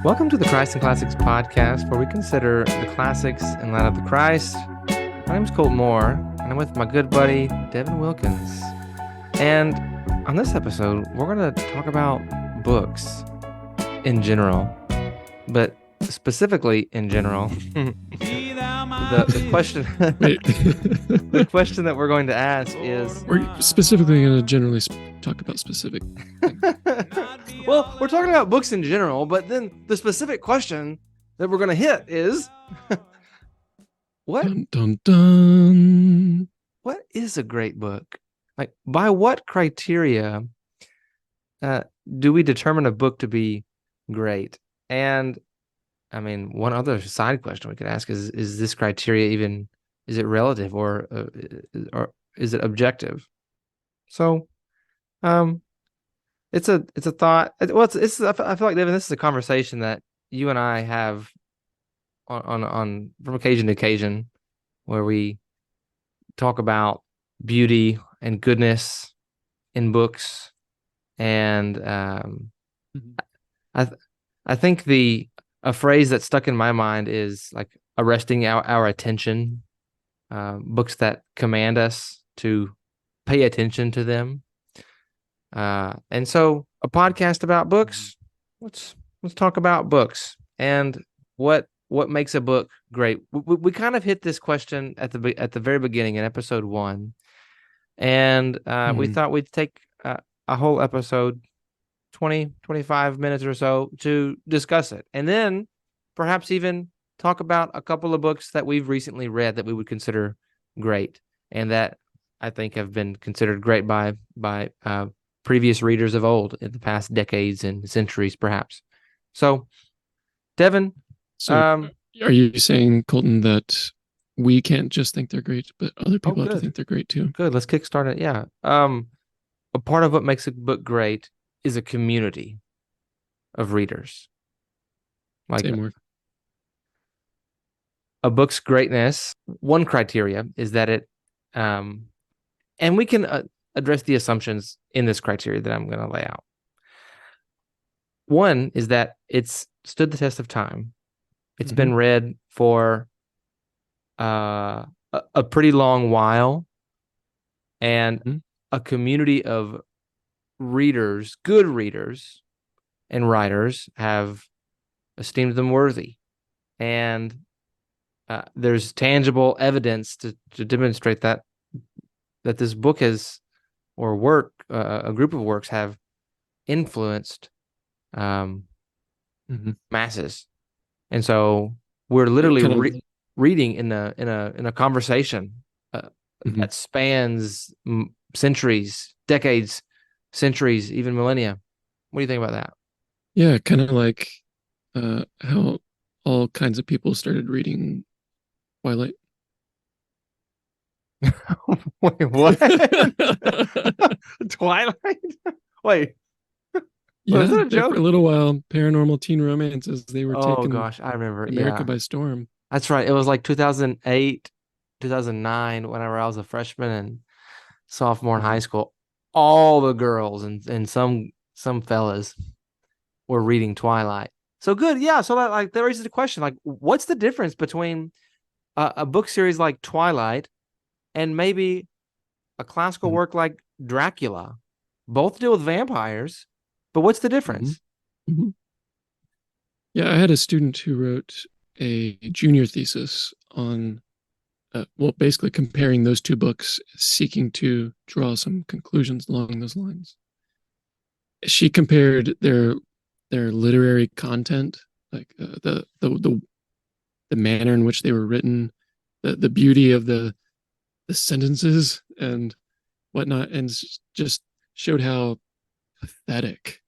Welcome to the Christ and Classics podcast, where we consider the classics in light of the Christ. My name's Colton Moore, and I'm with my good buddy, Devin Wilkins. And on this episode, we're going to talk about books in general, but specifically in general. the question the question that we're going to ask is... We're specifically going to generally talk about specific things. Well, we're talking about books in general, but then the specific question that we're going to hit is... What? Dun, dun, dun. What is a great book? Like, by what criteria do we determine a book to be great? And I mean, one other side question we could ask is this criteria even, is it relative or is it objective? So, it's a thought. Well, it's I feel like, Devin, this is a conversation that you and I have on from occasion to occasion, where we talk about beauty and goodness in books, and I think a phrase that stuck in my mind is like arresting our attention, books that command us to pay attention to them. And so a podcast about books, let's talk about books and what makes a book great. We kind of hit this question at the very beginning in episode 1. And we thought we'd take a whole episode, 20, 25 minutes or so, to discuss it. And then perhaps even talk about a couple of books that we've recently read that we would consider great, and that I think have been considered great by previous readers of old in the past decades and centuries, perhaps. So, Devin, are you saying, Colton, that we can't just think they're great, but other people have to think they're great too? Good. Let's kickstart it. Yeah. A part of what makes a book great is a community of readers. Like a book's greatness, one criteria is that it, and we can address the assumptions in this criteria that I'm going to lay out. One is that it's stood the test of time. It's been read for a pretty long while, and a community of readers, good readers and writers, have esteemed them worthy. And there's tangible evidence to demonstrate that this book has, or work, a group of works have influenced masses. And so we're literally reading in a conversation that spans centuries, decades, centuries, even millennia. What do you think about that? Yeah, kind of like how all kinds of people started reading Twilight. Wait, what? Twilight? Wait. Yeah, was that a joke? For a little while, paranormal teen romances, they were taking I remember America by storm. That's right. It was like 2008, 2009, whenever I was a freshman and sophomore in high school. All the girls and some fellas were reading Twilight. So good. Yeah. So that raises the question, like, what's the difference between a book series like Twilight and maybe a classical work like Dracula? Both deal with vampires, but what's the difference? Yeah, I had a student who wrote a junior thesis on, basically comparing those two books, seeking to draw some conclusions along those lines. She compared their literary content, like the manner in which they were written, the beauty of the sentences and whatnot, and just showed how pathetic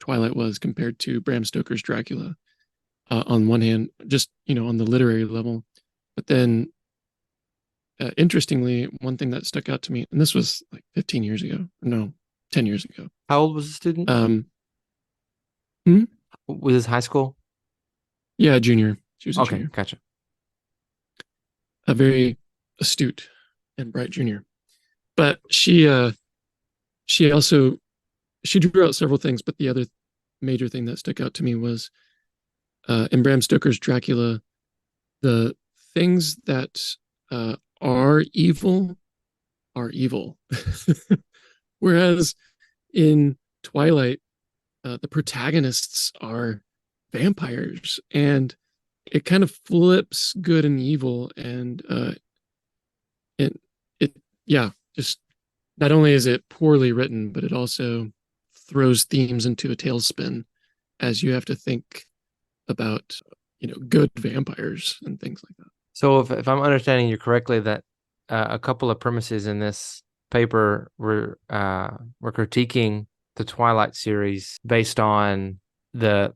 Twilight was compared to Bram Stoker's Dracula. On one hand, just, on the literary level, but then interestingly, one thing that stuck out to me, and this was like 15 years ago, no, 10 years ago. How old was the student? Was this high school? Yeah, junior. She was a junior. Gotcha. A very astute and bright junior. But she drew out several things, but the other major thing that stuck out to me was in Bram Stoker's Dracula, the things that are evil are evil. Whereas in Twilight, the protagonists are vampires, and it kind of flips good and evil, and it yeah, just not only is it poorly written, but it also throws themes into a tailspin as you have to think about good vampires and things like that. So if I'm understanding you correctly, that a couple of premises in this paper were critiquing the Twilight series based on the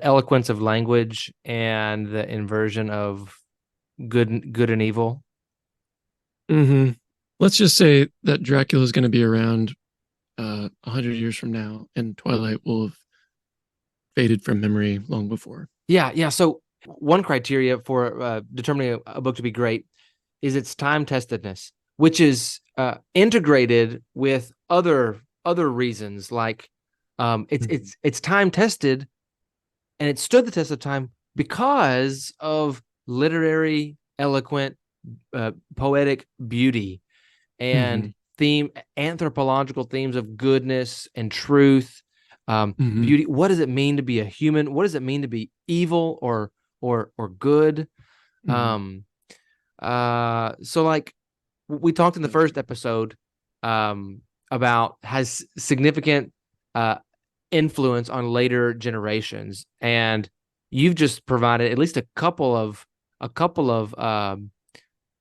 eloquence of language and the inversion of good and evil. Mm-hmm. Let's just say that Dracula is going to be around 100 years from now, and Twilight will have faded from memory long before. Yeah. So one criteria for determining a book to be great is its time testedness, which is integrated with other reasons, like it's time tested and it stood the test of time because of literary, eloquent, poetic beauty and anthropological themes of goodness and truth, beauty. What does it mean to be a human? What does it mean to be evil or good? So like we talked in the first episode about has significant influence on later generations, and you've just provided at least a couple of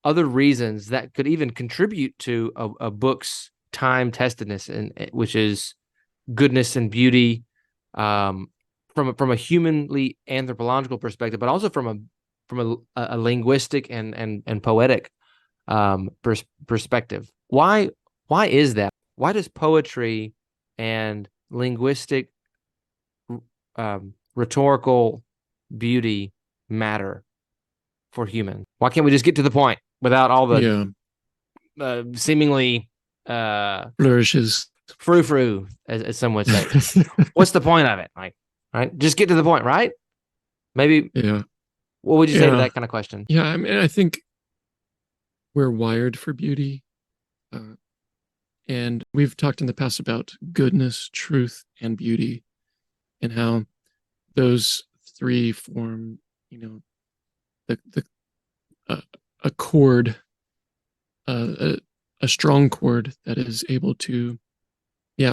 other reasons that could even contribute to a book's time testedness, and which is goodness and beauty, from a humanly anthropological perspective, but also from a linguistic and poetic perspective. Why is that? Why does poetry and linguistic rhetorical beauty matter for humans? Why can't we just get to the point without all the seemingly flourishes, frou-frou, as some would say? What's the point of it? Like, right? Just get to the point, right? Maybe. Yeah. What would you say to that kind of question? Yeah, I mean, I think we're wired for beauty. And we've talked in the past about goodness, truth, and beauty, and how those three form, the a chord, a strong chord that is able to,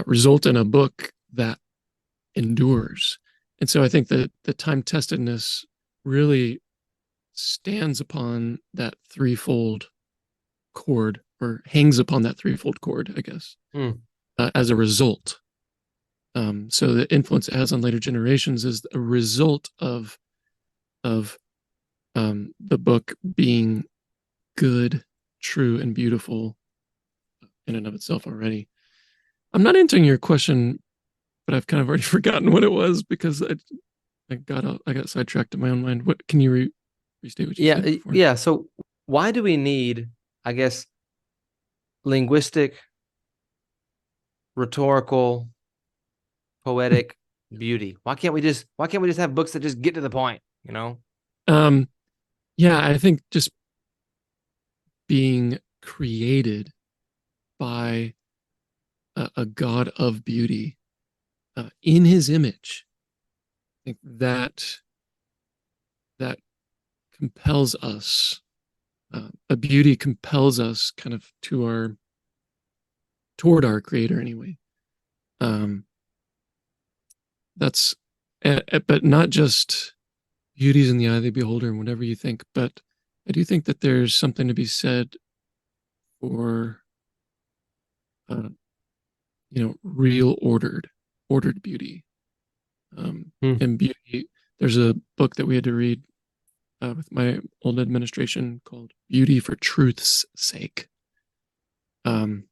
result in a book that endures. And so I think that the time testedness really stands upon that threefold chord, or hangs upon that threefold chord, I guess, as a result. So the influence it has on later generations is a result of the book being good, true, and beautiful in and of itself already. I'm not answering your question, but I've kind of already forgotten what it was because I got sidetracked in my own mind. What can you restate what you said before? Yeah. So why do we need, I guess, linguistic, rhetorical, poetic beauty? Why can't we just have books that just get to the point? Yeah, I think just being created by a God of beauty in His image, I think that compels us. A beauty compels us kind of toward our Creator anyway. That's but not just beauty's in the eye of the beholder and whatever you think, but I do think that there's something to be said for real ordered beauty. And beauty, there's a book that we had to read with my old administration called Beauty for Truth's Sake. And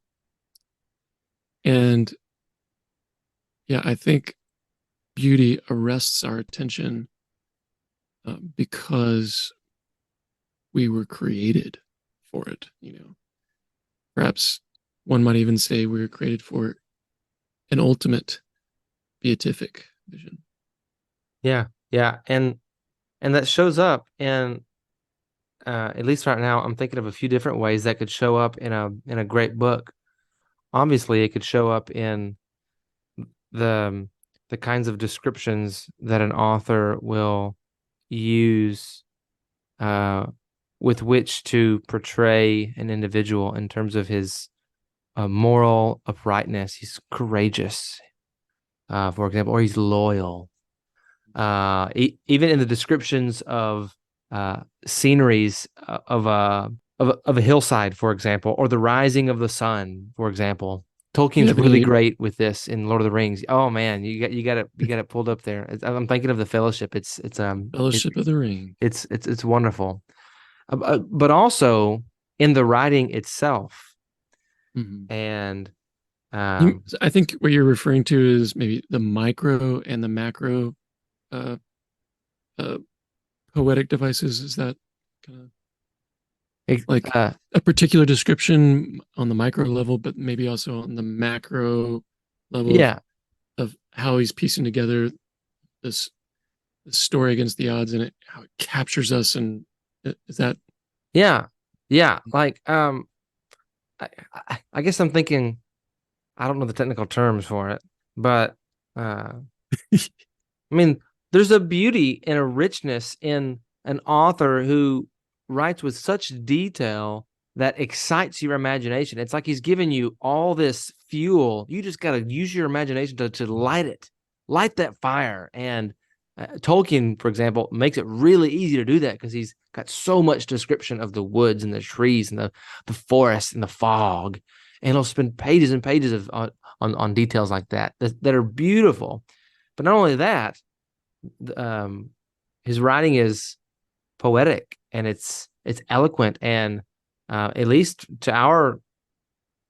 yeah, I think beauty arrests our attention because we were created for it. Perhaps one might even say we were created for an ultimate beatific vision. Yeah. And And that shows up in at least right now, I'm thinking of a few different ways that could show up in a great book. Obviously, it could show up in the the kinds of descriptions that an author will use uh, with which to portray an individual in terms of his moral uprightness. He's courageous, for example, or he's loyal. Even in the descriptions of sceneries of a hillside, for example, or the rising of the sun, for example. Do you Tolkien's have really any great with this in Lord of the Rings. Oh man, you got it pulled up there. I'm thinking of the Fellowship. Fellowship of the Ring? It's wonderful, but also in the writing itself. Mhm. And I think what you're referring to is maybe the micro and the macro uh, uh, poetic devices. Is that kind of it, like a particular description on the micro level, but maybe also on the macro level yeah, of how he's piecing together this, this story against the odds and it, how it captures us? And is that yeah, yeah. Like I guess I'm thinking. I don't know the technical terms for it, but I mean, there's a beauty and a richness in an author who writes with such detail that excites your imagination. It's like he's giving you all this fuel. You just got to use your imagination to light it, light that fire. And Tolkien, for example, makes it really easy to do that because he's got so much description of the woods and the trees and the forest and the fog. And he'll spend pages and pages of on details like that are beautiful. But not only that, um, his writing is poetic and it's eloquent and at least to our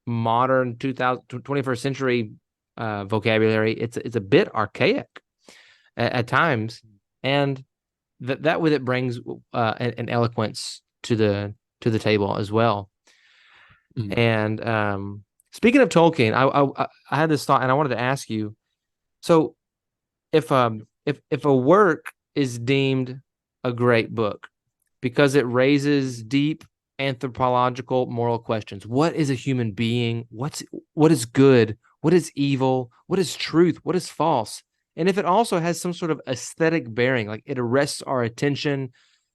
modern 21st century vocabulary, it's a bit archaic at times, and that with it brings an eloquence to the table as well. mm, And speaking of Tolkien, I had this thought and I wanted to ask you. So if a work is deemed a great book because it raises deep anthropological moral questions. What is a human being? What is good? What is evil? What is truth? What is false? And if it also has some sort of aesthetic bearing, like it arrests our attention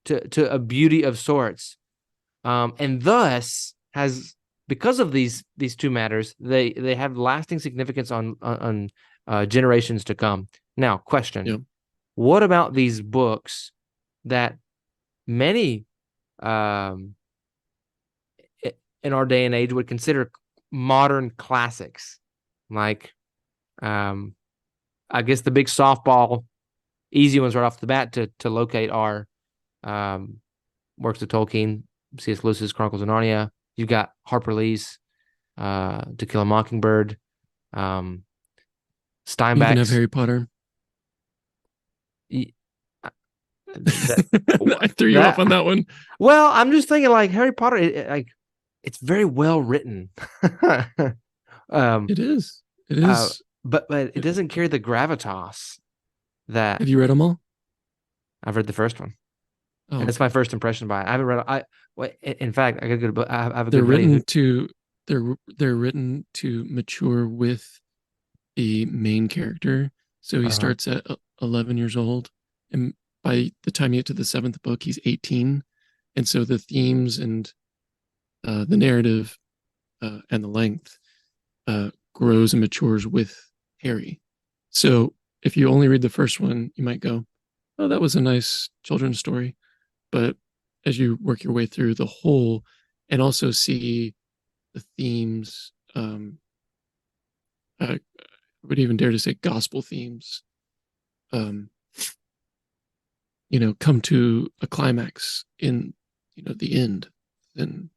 to a beauty of sorts, and thus has because of these two matters, they have lasting significance on generations to come. Now, question: yeah. what about these books that many um, in our day and age would consider modern classics? Like, um, I guess the big softball, easy ones right off the bat to locate are um, works of Tolkien, C.S. Lewis's Chronicles of Narnia. You've got Harper Lee's To Kill a Mockingbird, um, You even have Steinbeck's. Harry Potter. That I threw you off that on that one. well, I'm just thinking like Harry Potter, like it's very well written. um, It is. It uh, is. but it doesn't carry the gravitas that Have you read them all? I've read the first one, Oh, and it's okay. my first impression by it. I haven't read. In fact, I got a good. I have a They're good buddy who. written to they're written to mature with the main character. So he Uh, starts at 11 years old, and by the time you get to the seventh book, he's 18. And so the themes and the narrative and the length grows and matures with Harry. So if you only read the first one, you might go, "Oh, that was a nice children's story." But as you work your way through the whole, and also see the themes, I would even dare to say gospel themes, um, come to a climax in, the end, then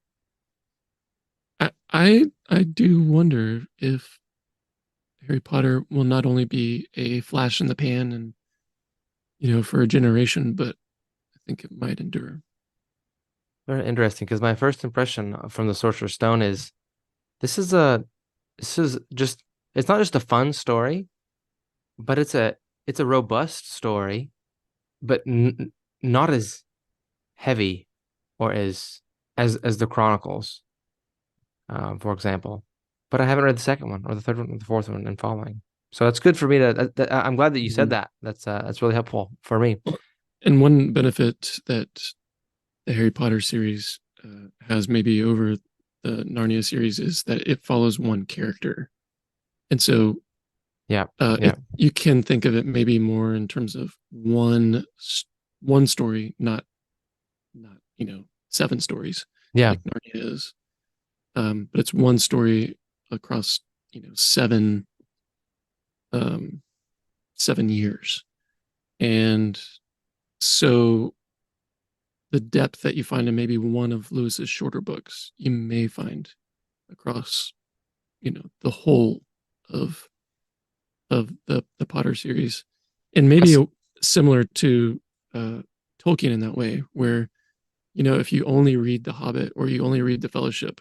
I do wonder if Harry Potter will not only be a flash in the pan and, for a generation, but I think it might endure. Very interesting because my first impression from the Sorcerer's Stone is this is a this is just it's not just a fun story, but it's a robust story, but not as heavy or as the Chronicles, for example. But I haven't read the second one or the third one or the fourth one and following. So it's good for me I'm glad that you said Mhm. that. That's really helpful for me. Well, and one benefit that the Harry Potter series has maybe over the Narnia series is that it follows one character, and so Yeah, yeah, you can think of it maybe more in terms of one story, not seven stories yeah. like Narnia is, but it's one story across seven um, 7 years, and so the depth that you find in maybe one of Lewis's shorter books, you may find across the whole of the Potter series, and maybe That's, similar to Tolkien in that way, where if you only read The Hobbit or you only read The Fellowship,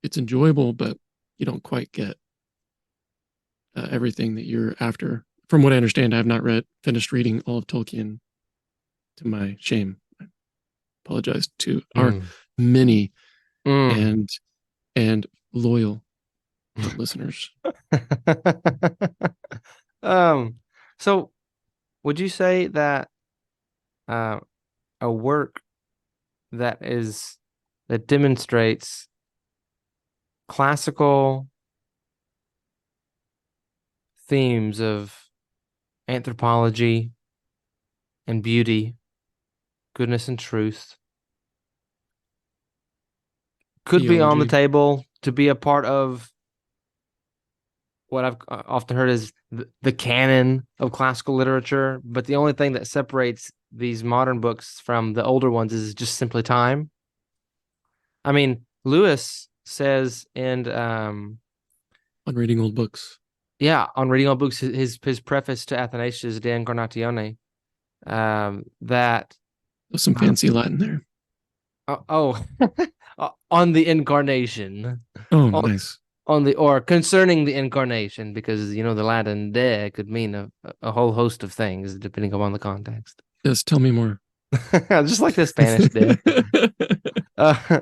it's enjoyable, but you don't quite get everything that you're after. From what I understand, I have not finished reading all of Tolkien, to my shame. I apologize to our mm, many mm. and and loyal listeners. Um, so would you say that uh, a work that demonstrates classical themes of anthropology and beauty, goodness and truth, could be on the Theology. table to be a part of what I've often heard is the canon of classical literature, but the only thing that separates these modern books from the older ones is just simply time. I mean, Lewis says in On reading old books. yeah, on reading all books, his preface to Athanasius De Incarnatione, that There's some uh, fancy Latin there. oh, on the incarnation, Oh, on, nice. on the or concerning the incarnation, because the Latin "de" could mean a whole host of things depending upon the context. Yes, tell me more. Just like the Spanish "de." Uh,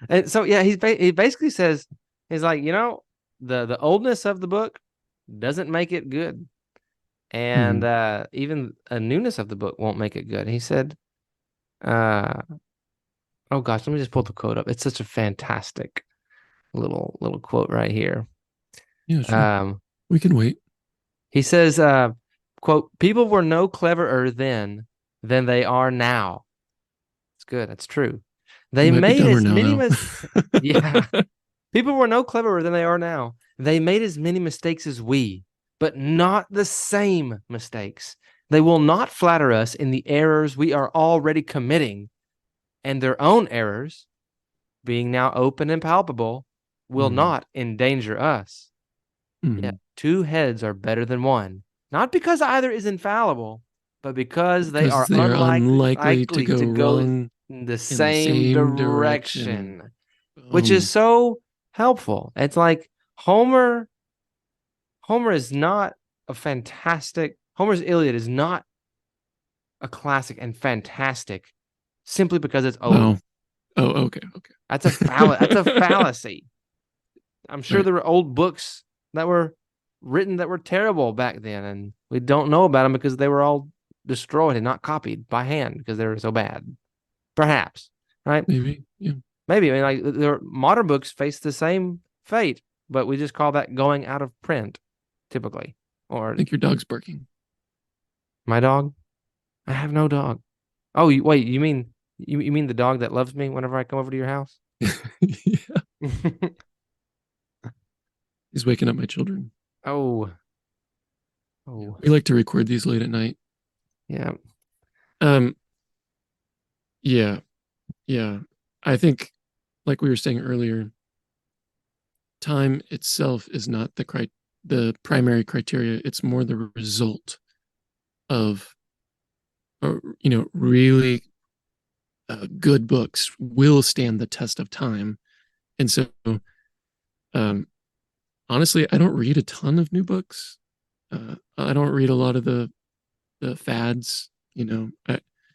and so yeah, he basically says he's like the oldness of the book doesn't make it good, and Hmm. even a newness of the book won't make it good. He said, uh, "Oh gosh, let me just pull the quote up. It's such a fantastic little quote right here." Yeah, sure. Um, We can wait. he says, "Quote: People were no cleverer then than they are now." It's good. That's true. They They might be made dumber as now, many though. mis yeah. People were no cleverer than they are now. They made as many mistakes as we, but not the same mistakes. They will not flatter us in the errors we are already committing, and their own errors, being now open and palpable, will Hmm. not endanger us. Yet Hmm. two heads are better than one, not because either is infallible, but because they Because are they are unlikely unlikely to likely go to go wrong in the in the same same direction. direction, which is so helpful. It's like Homer is not a fantastic. Homer's Iliad is not a classic and fantastic simply because it's old. Wow. Oh, okay. That's a Okay. fallacy. I'm sure Right. there were old books that were written that were terrible back then, and we don't know about them because they were all destroyed and not copied by hand because they were so bad. Perhaps, right? Maybe. Yeah. I Maybe. I mean, like their modern books face the same fate, but we just call that going out of print, typically. Or think your dog's barking. my dog. I have no dog. Oh, wait. You mean the dog that loves me whenever I come over to your house? Yeah. He's waking up my children. Oh, Yeah. oh, We like to record these late at night. yeah. Um, yeah. Yeah. I think, like we were saying earlier, time itself is not the primary criteria. It's more the result of, really good books will stand the test of time. And so, um, honestly, I don't read a ton of new books. I don't read a lot of the fads.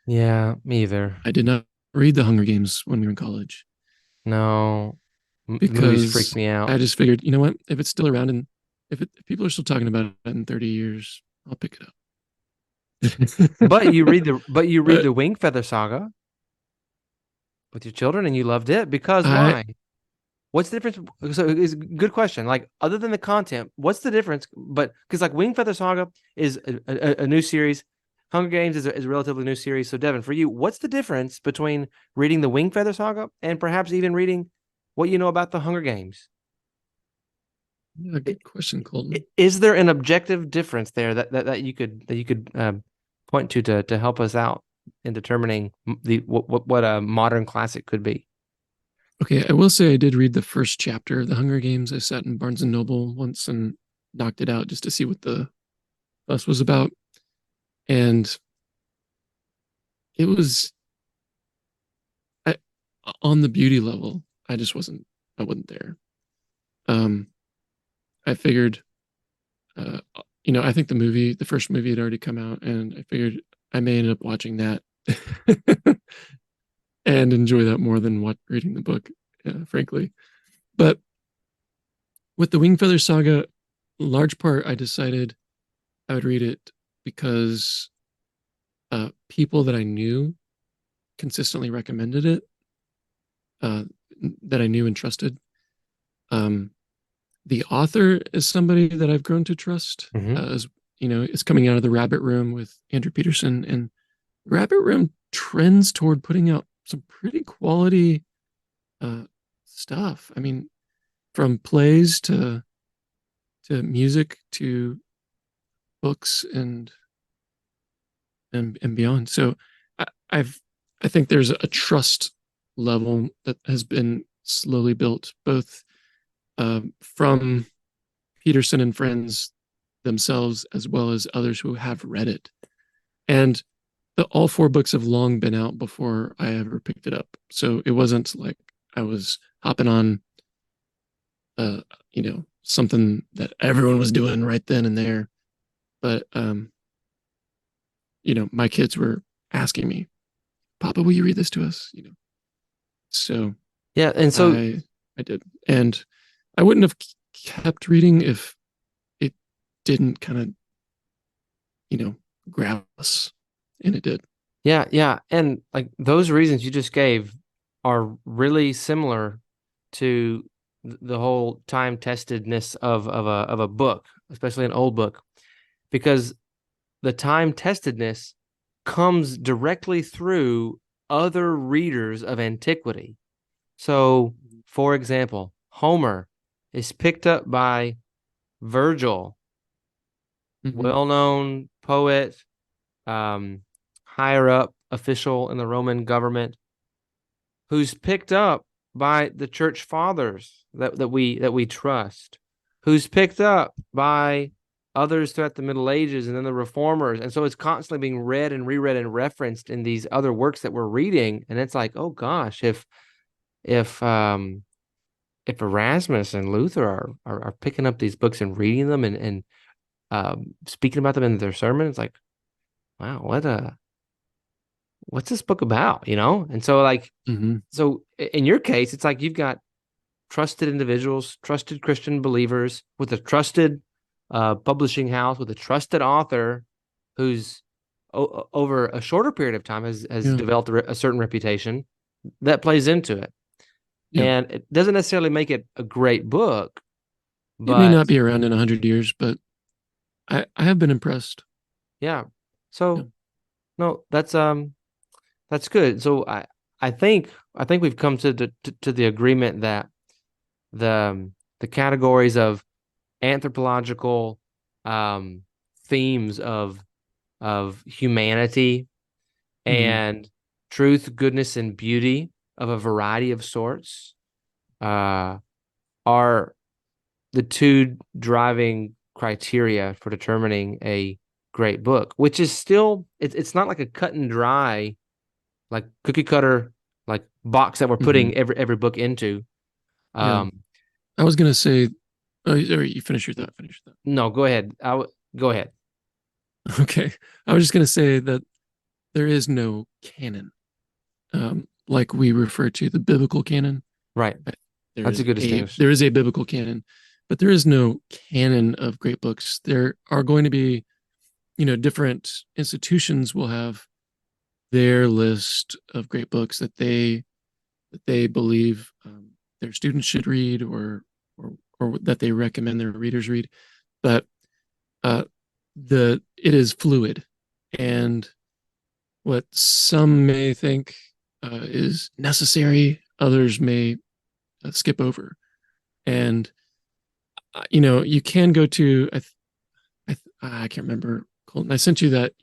Yeah, me either. I did not read The Hunger Games when we were in college No, the movies freaked because me out. I just figured, you know what? If it's still around and if people are still talking about it in 30 years, I'll pick it But you up. read the but you read But the Wingfeather saga with your children and you loved it because I why? What's the difference? So it's a good question. Like other than the content, what's the difference? But because like Wingfeather Saga is a new series, Hunger Games is a relatively new series. So Devin, for you, what's the difference between reading the Wingfeather Saga and perhaps even reading what you know about the Hunger Games? Yeah, good question, Colton. Is there an objective difference there that you could point to help us out in determining the what a modern classic could be? Okay, I will say I did read the first chapter of The Hunger Games. I sat in Barnes and Noble once and knocked it out just to see what the fuss was about. And it was I, on the beauty level, I just I wasn't there. Um, I figured, uh, I think the first movie had already come out, and I figured I may end up watching that and enjoy that more than what reading the book, frankly. But with the Wingfeather Saga, large part I decided I would read it because people that I knew consistently recommended it, uh, that I knew and trusted. Um, the author is somebody that I've grown to trust. Mm-hmm. As it's coming out of the Rabbit Room with Andrew Peterson, and Rabbit Room trends toward putting out some pretty quality uh, stuff. I mean, from plays to music to books and beyond. So I, I've I think there's a trust level that has been slowly built, both from Peterson and friends themselves, as well as others who have read it. And all four books have long been out before I ever picked it up. So it wasn't like I was hopping on, something that everyone was doing right then and there. But my kids were asking me, "Papa, will you read this to us?" So Yeah, and so I did, and I wouldn't have kept reading if it didn't kind of grab us, and it did. yeah, yeah, and like those reasons you just gave are really similar to the whole time testedness of a book, especially an old book, because the time testedness comes directly through other readers of antiquity. So, for example, Homer is picked up by Virgil, Mm-hmm. well-known poet, um, higher up official in the Roman government, who's picked up by the church fathers that we trust, who's picked up by others throughout the Middle Ages and then the reformers. And so it's constantly being read and reread and referenced in these other works that we're reading. And it's like, oh gosh, if if Erasmus and Luther are picking up these books and reading them and speaking about them in their sermons, like, wow, what's this book about, And so like, Mm-hmm. so in your case, it's like you've got trusted individuals, trusted Christian believers with a trusted publishing house, with a trusted author who's over a shorter period of time has Yeah. developed a certain reputation that plays into it. Yeah. And it doesn't necessarily make it a great book, It may but not be around in 100 years, but I have been impressed. yeah. Yeah. So no, that's good. So I think we've come to the agreement that the categories of anthropological um, themes of humanity Mm-hmm. and truth, goodness, and beauty of a variety of sorts uh, are the two driving criteria for determining a great book, which is still it's not like a cut and dry, like cookie cutter, like box that we're Mm-hmm. putting every book into. Yeah. Um, I was gonna say, oh, you finish your thought. Finish your no, go ahead. Go ahead. thought. Okay. I was just gonna say that there is no canon, like we refer to the biblical canon. Right. That's a good distinction. There is a biblical canon, but there is no canon of great books. There are going to be, different institutions will have their list of great books that they believe their students should read, or that they recommend their readers read. But uh, it is fluid, and what some may think is necessary, others may skip over. And you can go to I can't remember. Colton, I sent you that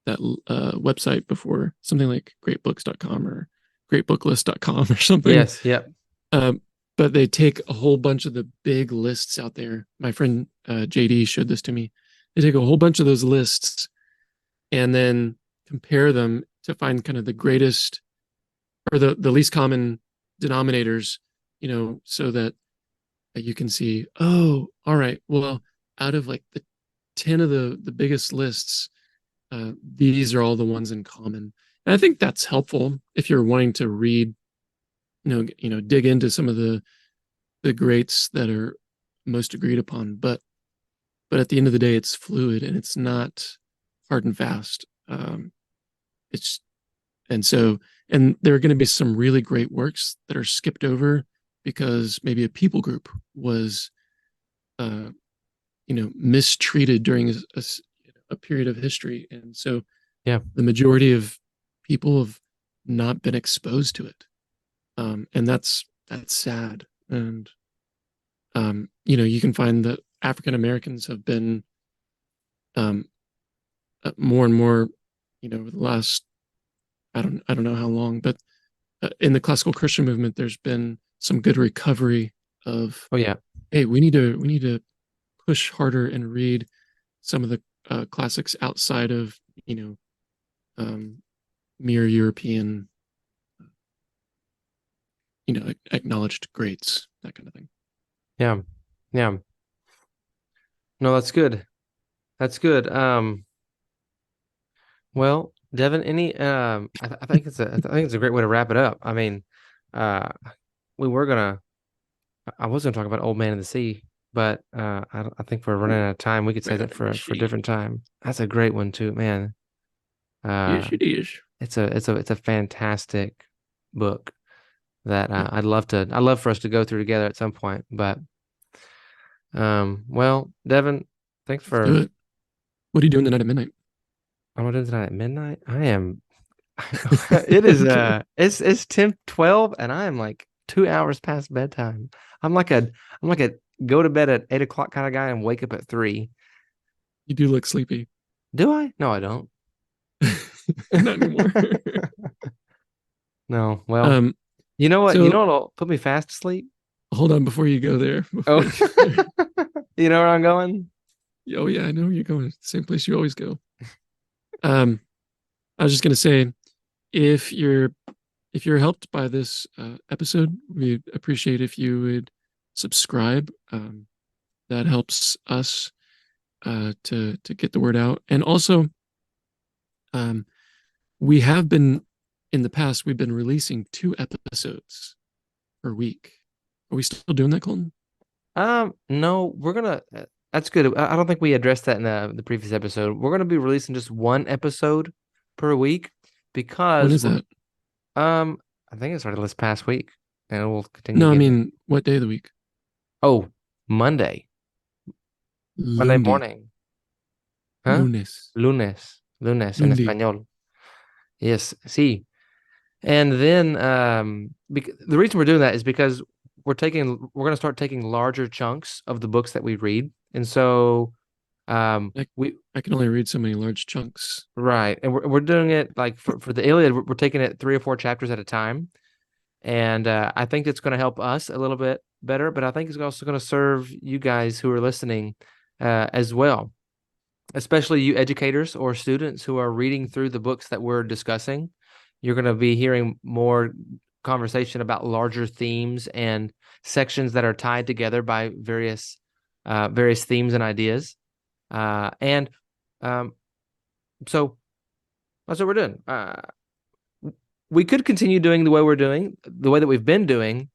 website before, something like greatbooks.com or greatbooklist.com or something. Yes. Yep. Um, but they take a whole bunch of the big lists out there. My friend JD showed this to me. They take a whole bunch of those lists and then compare them to find kind of the greatest or the least common denominators, so that you can see, oh, all right, well, out of like the 10 of the biggest lists, these are all the ones in common. And I think that's helpful if you're wanting to read, dig into some of the greats that are most agreed upon. But at the end of the day, it's fluid and it's not hard and fast. It's and there are going to be some really great works that are skipped over because maybe a people group was uh, mistreated during a period of history, and so Yeah. the majority of people have not been exposed to it, and that's sad. And you can find that African Americans have been um, more and more, over the last, I don't know how long, but in the classical Christian movement, there's been some good recovery of, Oh yeah. hey, we need to push harder and read some of the classics outside of um, mere European, acknowledged greats, that kind of thing. Yeah. Yeah. No, that's good. That's good. Well, Devin, I think I think it's a great way to wrap it up. I mean, uh, we were gonna, I was gonna talk about Old Man in the Sea, but I think we're running out of time. We could say Man that in the for a different sea. time. That's a great one too, man. Yes, Uh, it is. it's a fantastic book that Yeah, I'd love for us to go through together at some point. But well, Devin, thanks let's do for. it. What are you doing tonight at midnight? I'm gonna do tonight at midnight. I am. It is Okay. it's 10:12 and I am like 2 hours past bedtime. I'm like a I'm like a go to bed at 8 o'clock kind of guy and wake up at 3. You do look sleepy. Do I? No, I don't. Not anymore. No. Well, um, you know what? You so know what'll put me fast to sleep? hold on before you go there. Oh, Before you go there. you know where I'm going? Oh yeah, I know where you're going. Same place you always go. Um, I was just gonna say, if you're if you're helped by this episode, we'd appreciate if you would subscribe. That helps us to get the word out. And also, um, we have been in the past. We've been releasing 2 episodes per week. Are we still doing that, Colton? No, we're gonna. That's good. I don't think we addressed that in the previous episode. We're gonna be releasing just one episode per week When because is we're that? um. I think it started this past week, and we'll continue No, I getting it. mean, what day of the week? Oh, Monday, Monday Lundi, morning, huh? lunes, Lunes en lundi. español. Yes, sí. And then the reason we're doing that is because we're going to start taking larger chunks of the books that we read. And so I, we I can only read so many large chunks. right, and we're doing it like for the Iliad, we're taking it 3 or 4 chapters at a time. And I think it's going to help us a little bit better, but I think it's also going to serve you guys who are listening as well, especially you educators or students who are reading through the books that we're discussing. You're going to be hearing more conversation about larger themes and sections that are tied together by various themes and ideas. And um, so That's what we're doing. We could continue doing the way the way that we've been doing,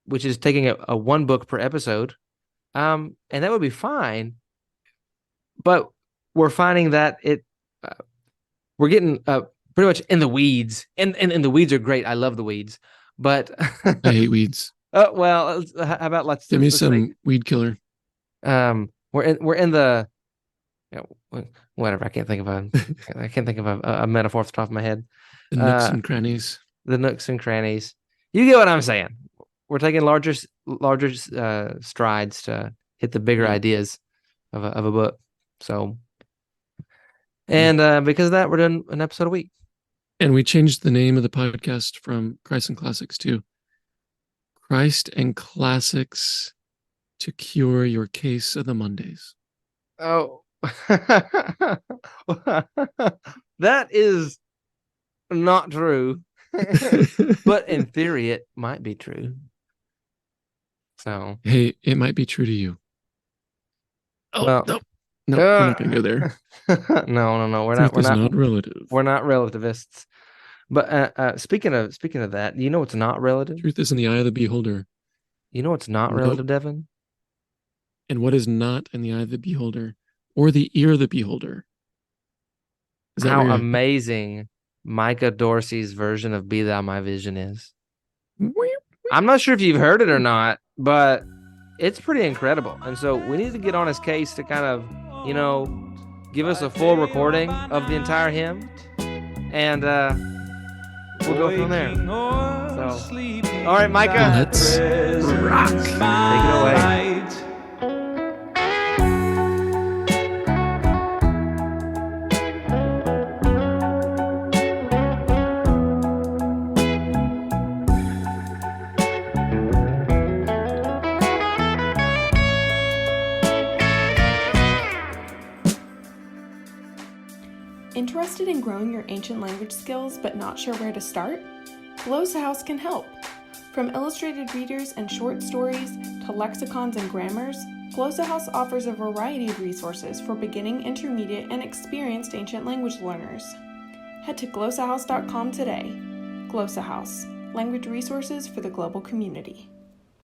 which is taking a one book per episode. And that would be fine. But we're finding that we're getting pretty much in the weeds. And the weeds are great. I love the weeds. But I hate weeds. well, how about Give me some weed killer. We're in the whatever. I can't think of a metaphor off the top of my head. The nooks and crannies. The nooks and crannies. You get what I'm saying. We're taking larger strides to hit the bigger ideas of a book. So, and because of that, we're doing an episode a week. And we changed the name of the podcast from Christ and Classics to Christ and Classics to cure your case of the Mondays. Oh, that is not true. But in theory, it might be true. So, hey, it might be true to you. Oh, well, no, we're not going to go there. No. We're not relative. We're not relativists. But speaking of that, you know what's not relative? Truth is in the eye of the beholder. You know what's not relative, Devin? And what is not in the eye of the beholder or the ear of the beholder? Is that how amazing Micah Dorsey's version of Be Thou My Vision is. I'm not sure if you've heard it or not, but it's pretty incredible. And so we need to get on his case to kind of, give us a full recording of the entire hymn. And we'll go from there. So, all right, Micah. Let's rock. Take it away. Interested in growing your ancient language skills but not sure where to start? Glossa House can help. From illustrated readers and short stories to lexicons and grammars, Glossa House offers a variety of resources for beginning, intermediate, and experienced ancient language learners. Head to glossahouse.com today. Glossa House, language resources for the global community.